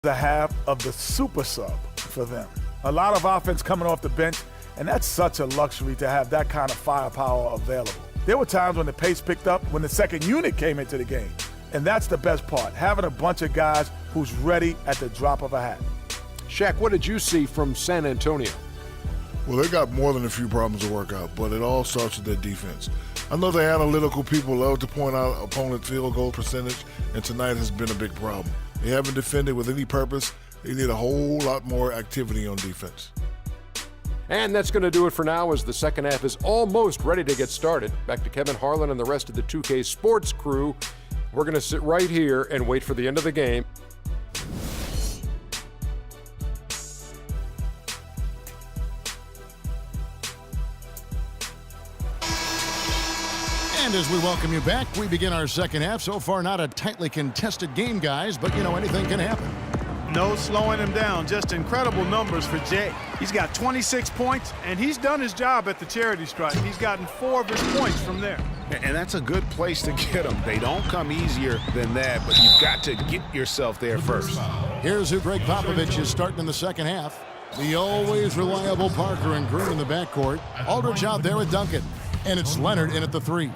the half of the super sub for them. A lot of offense coming off the bench, and that's such a luxury to have that kind of firepower available. There were times when the pace picked up when the second unit came into the game, and that's the best part, having a bunch of guys who's ready at the drop of a hat. Shaq, what did you see from San Antonio? Well, they got more than a few problems to work out, but it all starts with their defense. I know the analytical people love to point out opponent field goal percentage, and tonight has been a big problem. They haven't defended with any purpose. They need a whole lot more activity on defense. And that's going to do it for now as the second half is almost ready to get started. Back to Kevin Harlan and the rest of the 2K Sports crew. We're going to sit right here and wait for the end of the game. And as we welcome you back, we begin our second half. So far, not a tightly contested game, guys, but, you know, anything can happen. No slowing him down. Just incredible numbers for Jay. He's got 26 points, and he's done his job at the charity stripe. He's gotten 4 of his points from there. And that's a good place to get them. They don't come easier than that, but you've got to get yourself there first. Here's who Greg Popovich is starting in the second half. The always reliable Parker and Green in the backcourt. Aldridge out there with Duncan. And it's Leonard in at the 3.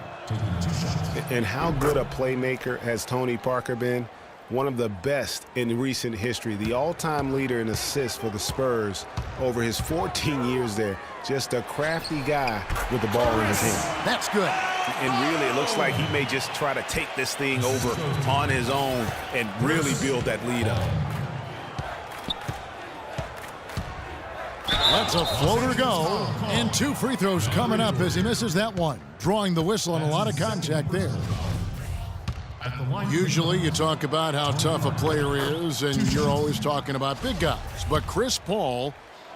And how good a playmaker has Tony Parker been? One of the best in recent history. The all-time leader in assists for the Spurs over his 14 years there. Just a crafty guy with the ball in his hand. That's good. And really, it looks like he may just try to take this thing over on his own and really build that lead up. Lets a floater go. And 2 free throws coming up as he misses that one. Drawing the whistle and a lot of contact there. Usually you talk about how tough a player is, and you're always talking about big guys. But Chris Paul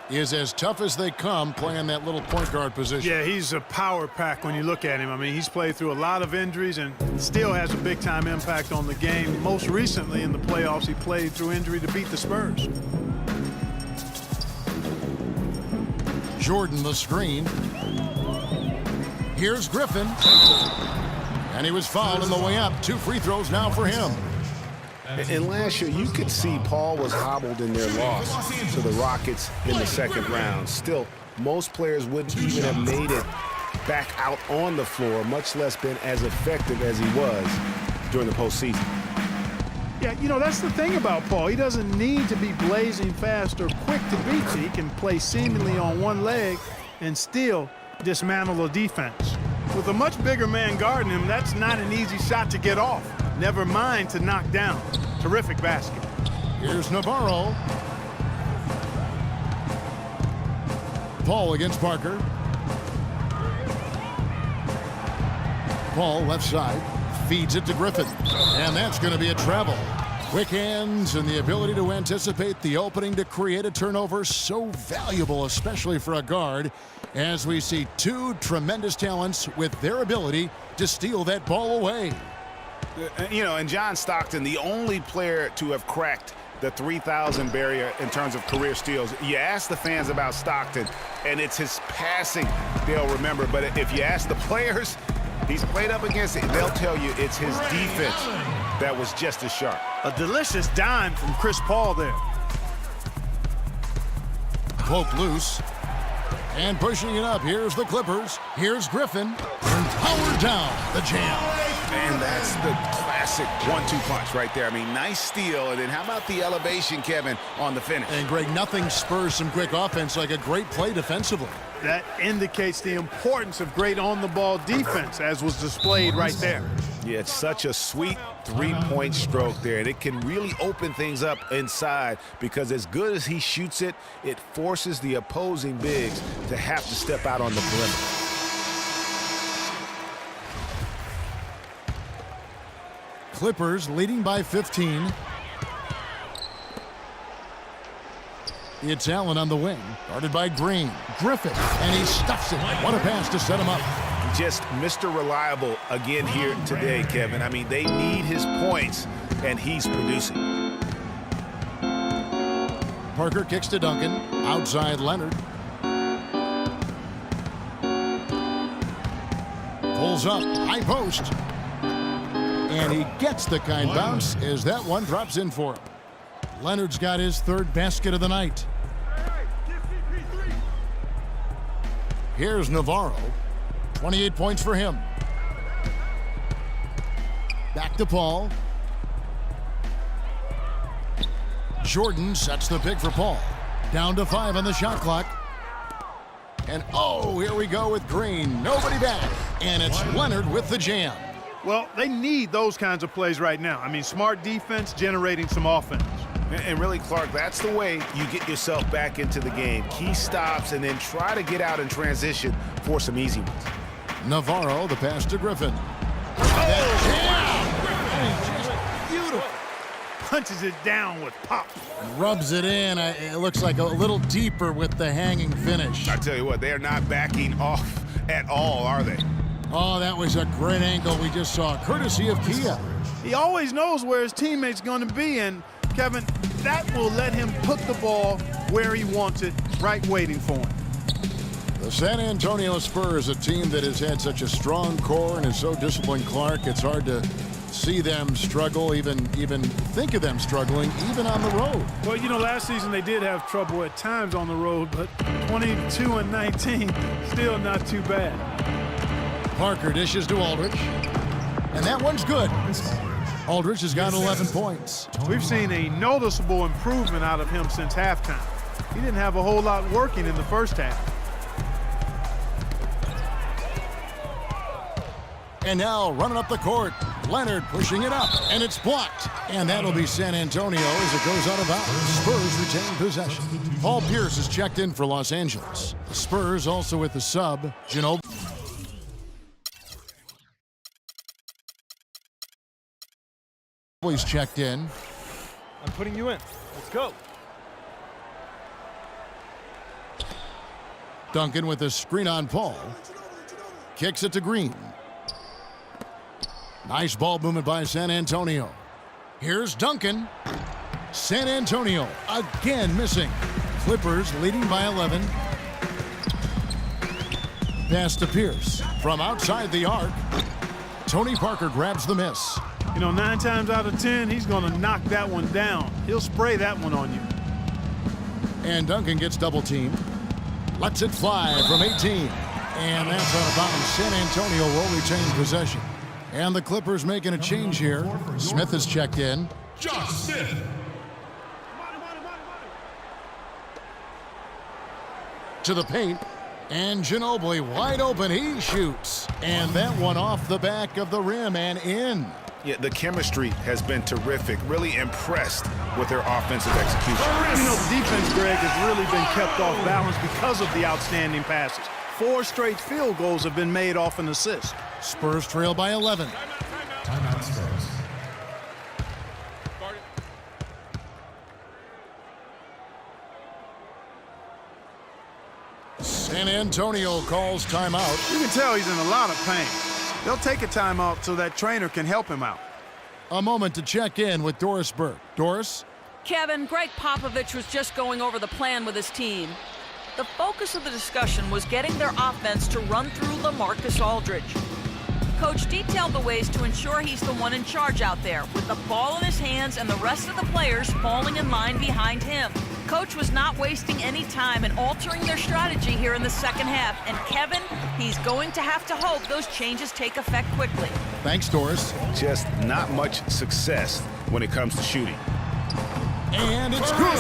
is as tough as they come playing that little point guard position. Yeah, he's a power pack when you look at him. I mean, he's played through a lot of injuries and still has a big-time impact on the game. Most recently in the playoffs, he played through injury to beat the Spurs. Jordan the screen. Here's Griffin. And he was fouled on the way up. 2 free throws now for him. And last year, you could see Paul was hobbled in their loss to the Rockets in the second round. Still, most players wouldn't even have made it back out on the floor, much less been as effective as he was during the postseason. Yeah, you know, that's the thing about Paul. He doesn't need to be blazing fast or quick to beat you. He can play seemingly on one leg and still dismantle a defense. With a much bigger man guarding him, that's not an easy shot to get off. Never mind to knock down. Terrific basket. Here's Navarro. Paul against Parker. Paul left side. Feeds it to Griffin. And that's going to be a travel. Quick hands and the ability to anticipate the opening to create a turnover, so valuable, especially for a guard, as we see 2 tremendous talents with their ability to steal that ball away. You know, and John Stockton, the only player to have cracked the 3,000 barrier in terms of career steals. You ask the fans about Stockton, and it's his passing they'll remember. But if you ask the players he's played up against, they'll tell you it's his defense that was just as sharp. A delicious dime from Chris Paul there. Poke loose. And pushing it up. Here's the Clippers. Here's Griffin. And powered down the jam. And that's the classic 1-2 punch right there. I mean, nice steal. And then how about the elevation, Kevin, on the finish? And, Greg, nothing spurs some quick offense like a great play defensively. That indicates the importance of great on-the-ball defense, as was displayed right there. Yeah, it's such a sweet 3-point stroke there, and it can really open things up inside because as good as he shoots it, it forces the opposing bigs to have to step out on the perimeter. Clippers leading by 15. It's Allen on the wing, guarded by Green. Griffin, and he stuffs it. What a pass to set him up. Just Mr. Reliable again here today, Kevin. I mean, they need his points, and he's producing. Parker kicks to Duncan. Outside Leonard. Pulls up, high post. And he gets the kind bounce as that one drops in for him. Leonard's got his third basket of the night. Here's Navarro. 28 points for him. Back to Paul. Jordan sets the pick for Paul. Down to 5 on the shot clock. And oh, here we go with Green. Nobody back. And it's Leonard with the jam. Well, they need those kinds of plays right now. I mean, smart defense generating some offense. And really, Clark, that's the way you get yourself back into the game. Key stops and then try to get out in transition for some easy ones. Navarro, the pass to Griffin. Beautiful. Punches it down with pop. Rubs it in. It looks like a little deeper with the hanging finish. I tell you what, they're not backing off at all, are they? Oh, that was a great angle we just saw, courtesy of Kia. He always knows where his teammate's going to be, and Kevin, that will let him put the ball where he wants it, right waiting for him. The San Antonio Spurs, a team that has had such a strong core and is so disciplined, Clark, it's hard to see them struggle, even think of them struggling, even on the road. Well, you know, last season they did have trouble at times on the road, but 22-19, still not too bad. Parker dishes to Aldridge, and that one's good. Aldridge has got 11 points. We've seen a noticeable improvement out of him since halftime. He didn't have a whole lot working in the first half. And now running up the court, Leonard pushing it up, and it's blocked. And that'll be San Antonio as it goes out of bounds. Spurs retain possession. Paul Pierce is checked in for Los Angeles. The Spurs also with the sub, Ginobili. He's checked in. I'm putting you in. Let's go. Duncan with a screen on Paul. Kicks it to Green. Nice ball movement by San Antonio. Here's Duncan. San Antonio again missing. Clippers leading by 11. Pass to Pierce. From outside the arc, Tony Parker grabs the miss. You know, 9 times out of 10, he's going to knock that one down. He'll spray that one on you. And Duncan gets double teamed. Lets it fly from 18. And that's out of bounds. San Antonio will retain possession. And the Clippers making a change here. Smith is checked in. Josh Smith. To the paint. And Ginobili wide open. He shoots. And that one off the back of the rim and in. Yeah, the chemistry has been terrific. Really impressed with their offensive execution. You know, the defense, Greg, has really been kept off balance because of the outstanding passes. 4 straight field goals have been made off an assist. Spurs trail by 11. Timeout Spurs. San Antonio calls timeout. You can tell he's in a lot of pain. They'll take a timeout so that trainer can help him out. A moment to check in with Doris Burke. Doris? Kevin, Greg Popovich was just going over the plan with his team. The focus of the discussion was getting their offense to run through LaMarcus Aldridge. Coach detailed the ways to ensure he's the one in charge out there, with the ball in his hands and the rest of the players falling in line behind him. Coach was not wasting any time in altering their strategy here in the second half. And Kevin, he's going to have to hope those changes take effect quickly. Thanks, Doris. Just not much success when it comes to shooting. And it's good.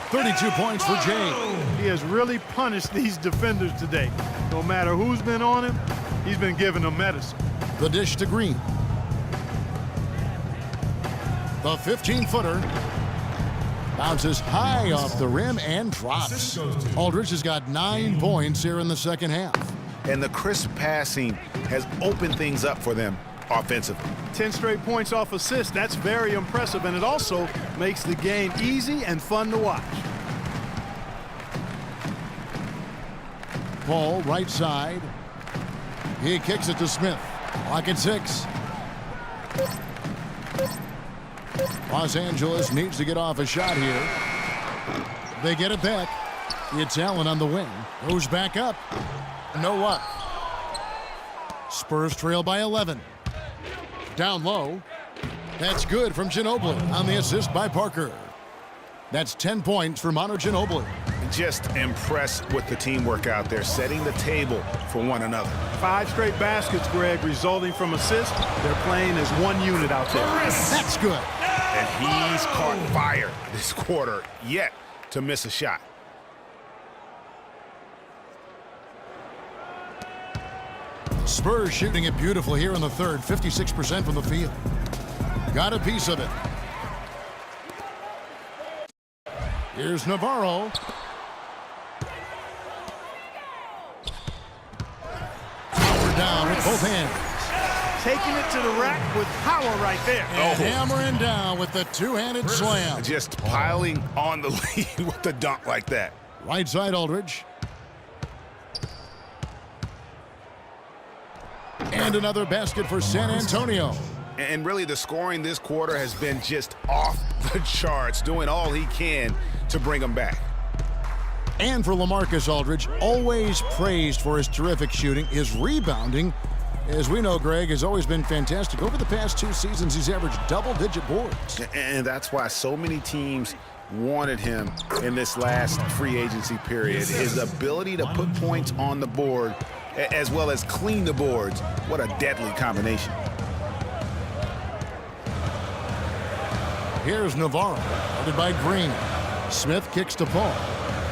32 points for Jay. He has really punished these defenders today. No matter who's been on him, he's been giving them medicine. The dish to Green. The 15-footer bounces high off the rim and drops. Aldridge has got 9 points here in the second half. And the crisp passing has opened things up for them offensively. 10 straight points off assists. That's very impressive, and it also makes the game easy and fun to watch. Paul, right side. He kicks it to Smith. Clock at 6. Los Angeles needs to get off a shot here. They get it back. It's Allen on the wing. Goes back up. No luck. Spurs trail by 11. Down low. That's good from Ginobili on the assist by Parker. That's 10 points for Manu Ginobili. Just impressed with the teamwork out there, setting the table for one another. 5 straight baskets, Greg, resulting from assists. They're playing as one unit out there. That's good. And he's caught fire this quarter, yet to miss a shot. Spurs shooting it beautifully here in the third, 56% from the field. Got a piece of it. Here's Navarro. Power down with both hands. Taking it to the rack with power right there. And hammering down with the two-handed slam. Just piling on the lead with the dunk like that. Right side Aldridge. And another basket for San Antonio. And really the scoring this quarter has been just off the charts, doing all he can to bring them back. And for LaMarcus Aldridge, always praised for his terrific shooting. His rebounding, as we know, Greg, has always been fantastic. Over the past 2 seasons, he's averaged double-digit boards. And that's why so many teams wanted him in this last free agency period. His ability to put points on the board as well as clean the boards. What a deadly combination. Here's Navarro, guarded by Green. Smith kicks to Paul.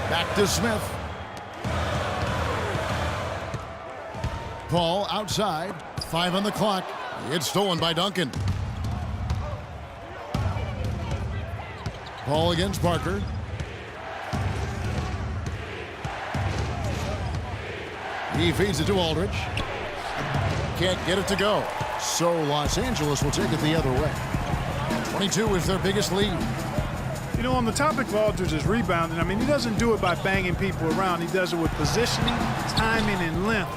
Back to Smith. Paul outside. 5 on the clock. It's stolen by Duncan. Paul against Parker. He feeds it to Aldridge. Can't get it to go. So Los Angeles will take it the other way. 22 is their biggest lead. You know, on the topic of Aldridge's rebounding, I mean, he doesn't do it by banging people around. He does it with positioning, timing, and length.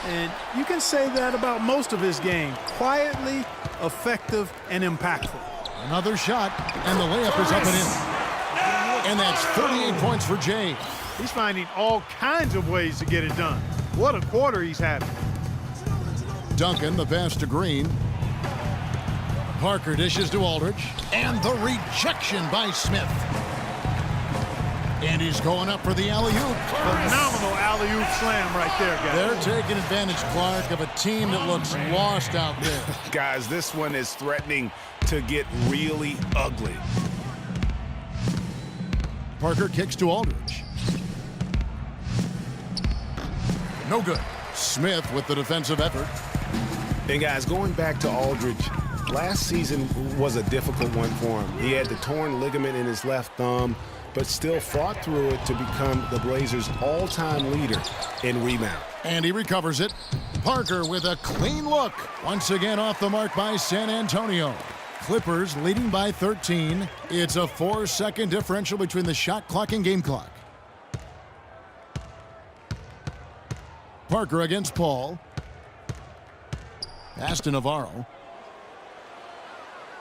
And you can say that about most of his game. Quietly, effective, and impactful. Another shot, and the layup is up and in. And that's 38 points for Jay. He's finding all kinds of ways to get it done. What a quarter he's having. Duncan, the pass to Green. Parker dishes to Aldridge. And the rejection by Smith. And he's going up for the alley-oop. Phenomenal alley-oop slam right there, guys. They're taking advantage, Clark, of a team that looks lost out there. Guys, this one is threatening to get really ugly. Parker kicks to Aldridge. No good. Smith with the defensive effort. And guys, going back to Aldridge, last season was a difficult one for him. He had the torn ligament in his left thumb, but still fought through it to become the Blazers' all-time leader in rebound. And he recovers it. Parker with a clean look. Once again off the mark by San Antonio. Clippers leading by 13. It's a 4-second differential between the shot clock and game clock. Parker against Paul. Pass to Navarro.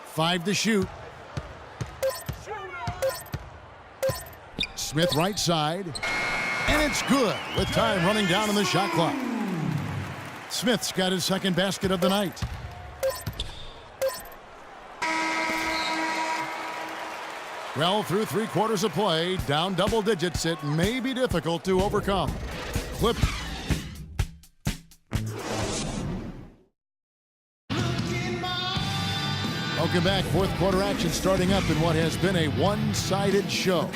5 to shoot. Smith right side. And it's good with time running down on the shot clock. Smith's got his second basket of the night. Well, through 3 quarters of play, down double digits, it may be difficult to overcome. Clip. Welcome back. 4th quarter action starting up in what has been a one-sided show.